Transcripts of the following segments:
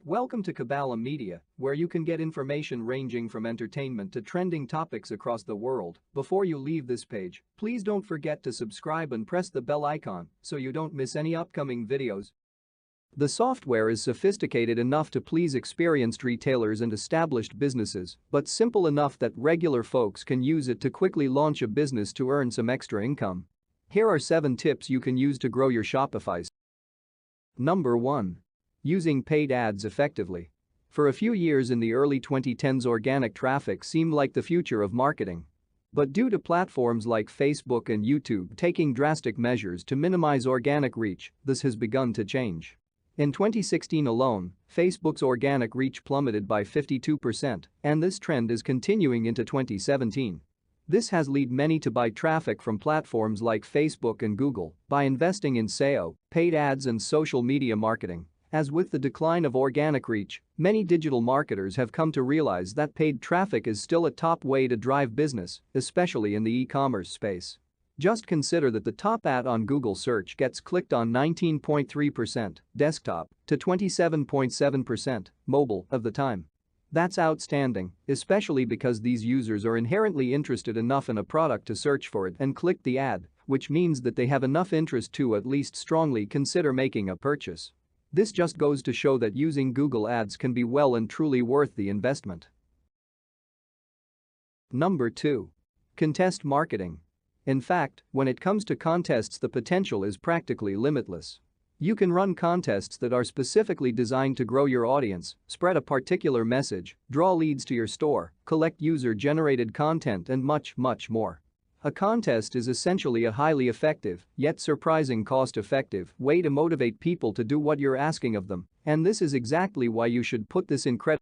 Welcome to Kabbalah Media, where you can get information ranging from entertainment to trending topics across the world. Before you leave this page, please don't forget to subscribe and press the bell icon so you don't miss any upcoming videos. The software is sophisticated enough to please experienced retailers and established businesses, but simple enough that regular folks can use it to quickly launch a business to earn some extra income. Here are 7 tips you can use to grow your Shopify. Number 1. Using paid ads effectively. For a few years in the early 2010s, organic traffic seemed like the future of marketing. But due to platforms like Facebook and YouTube taking drastic measures to minimize organic reach, this has begun to change. In 2016 alone, Facebook's organic reach plummeted by 52%, and this trend is continuing into 2017. This has led many to buy traffic from platforms like Facebook and Google by investing in SEO, paid ads and social media marketing. As with the decline of organic reach, many digital marketers have come to realize that paid traffic is still a top way to drive business, especially in the e-commerce space. Just consider that the top ad on Google search gets clicked on 19.3% desktop to 27.7% mobile of the time. That's outstanding, especially because these users are inherently interested enough in a product to search for it and click the ad, which means that they have enough interest to at least strongly consider making a purchase. This just goes to show that using Google Ads can be well and truly worth the investment. Number 2. Contest marketing. In fact, when it comes to contests, the potential is practically limitless. You can run contests that are specifically designed to grow your audience, spread a particular message, draw leads to your store, collect user-generated content and much more. A contest is essentially a highly effective, yet surprising cost-effective way to motivate people to do what you're asking of them, and this is exactly why you should put this in credit.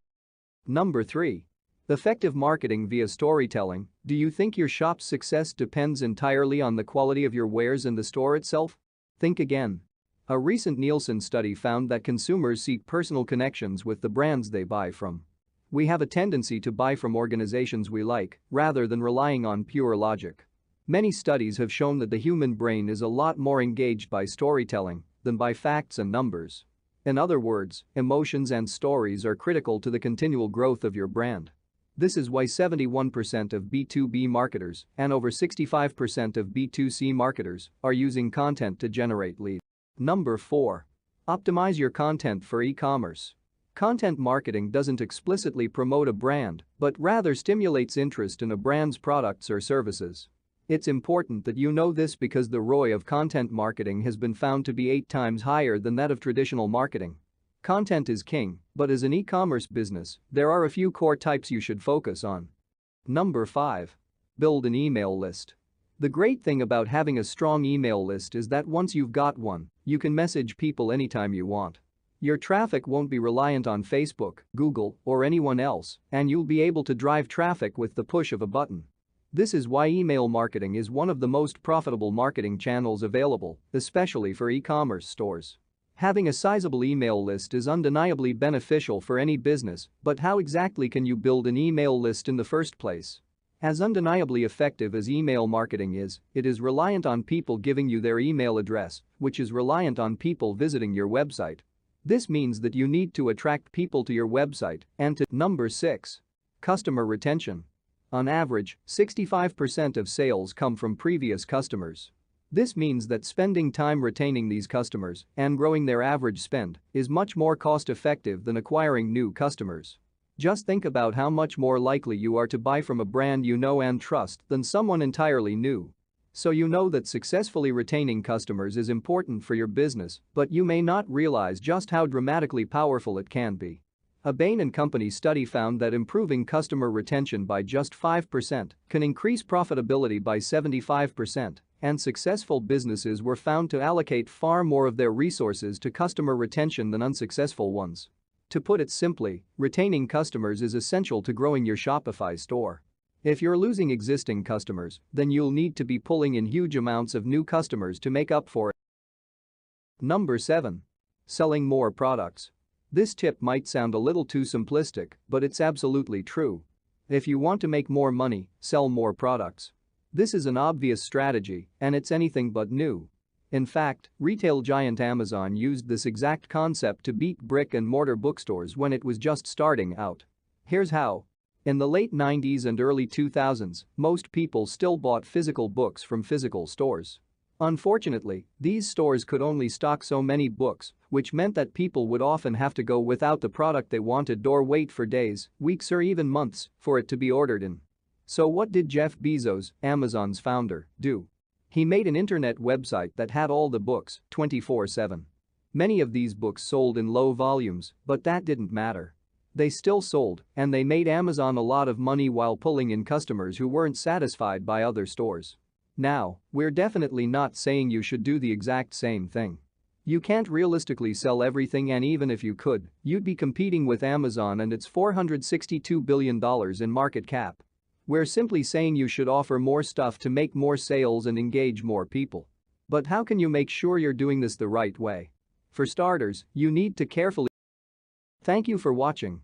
Number 3. Effective marketing via storytelling. Do you think your shop's success depends entirely on the quality of your wares in the store itself? Think again. A recent Nielsen study found that consumers seek personal connections with the brands they buy from. We have a tendency to buy from organizations we like, rather than relying on pure logic. Many studies have shown that the human brain is a lot more engaged by storytelling than by facts and numbers. In other words, emotions and stories are critical to the continual growth of your brand. This is why 71% of B2B marketers and over 65% of B2C marketers are using content to generate leads. Number 4. Optimize your content for e-commerce. Content marketing doesn't explicitly promote a brand, but rather stimulates interest in a brand's products or services. It's important that you know this because the ROI of content marketing has been found to be 8 times higher than that of traditional marketing. Content is king, but as an e-commerce business, there are a few core types you should focus on. Number 5. Build an email list. The great thing about having a strong email list is that once you've got one, you can message people anytime you want. Your traffic won't be reliant on Facebook, Google, or anyone else, and you'll be able to drive traffic with the push of a button. This is why email marketing is one of the most profitable marketing channels available, especially for e-commerce stores. Having a sizable email list is undeniably beneficial for any business, but how exactly can you build an email list in the first place? As undeniably effective as email marketing is, it is reliant on people giving you their email address, which is reliant on people visiting your website. This means that you need to attract people to your website and to. Number 6. Customer retention. On average, 65% of sales come from previous customers. This means that spending time retaining these customers and growing their average spend is much more cost-effective than acquiring new customers. Just think about how much more likely you are to buy from a brand you know and trust than someone entirely new. So you know that successfully retaining customers is important for your business, but you may not realize just how dramatically powerful it can be. A Bain & Company study found that improving customer retention by just 5% can increase profitability by 75%, and successful businesses were found to allocate far more of their resources to customer retention than unsuccessful ones. To put it simply, retaining customers is essential to growing your Shopify store. If you're losing existing customers, then you'll need to be pulling in huge amounts of new customers to make up for it. Number 7. Selling more products. This tip might sound a little too simplistic, but it's absolutely true. If you want to make more money, sell more products. This is an obvious strategy, and it's anything but new. In fact, retail giant Amazon used this exact concept to beat brick-and-mortar bookstores when it was just starting out. Here's how. In the late 90s and early 2000s, most people still bought physical books from physical stores. Unfortunately, these stores could only stock so many books, which meant that people would often have to go without the product they wanted or wait for days, weeks or even months for it to be ordered in. So what did Jeff Bezos, Amazon's founder, do? He made an internet website that had all the books 24/7. Many of these books sold in low volumes, but that didn't matter. They still sold, and they made Amazon a lot of money while pulling in customers who weren't satisfied by other stores. Now, we're definitely not saying you should do the exact same thing. You can't realistically sell everything, and even if you could, you'd be competing with Amazon and its $462 billion in market cap. We're simply saying you should offer more stuff to make more sales and engage more people. But how can you make sure you're doing this the right way? For starters, you need to carefully. Thank you for watching.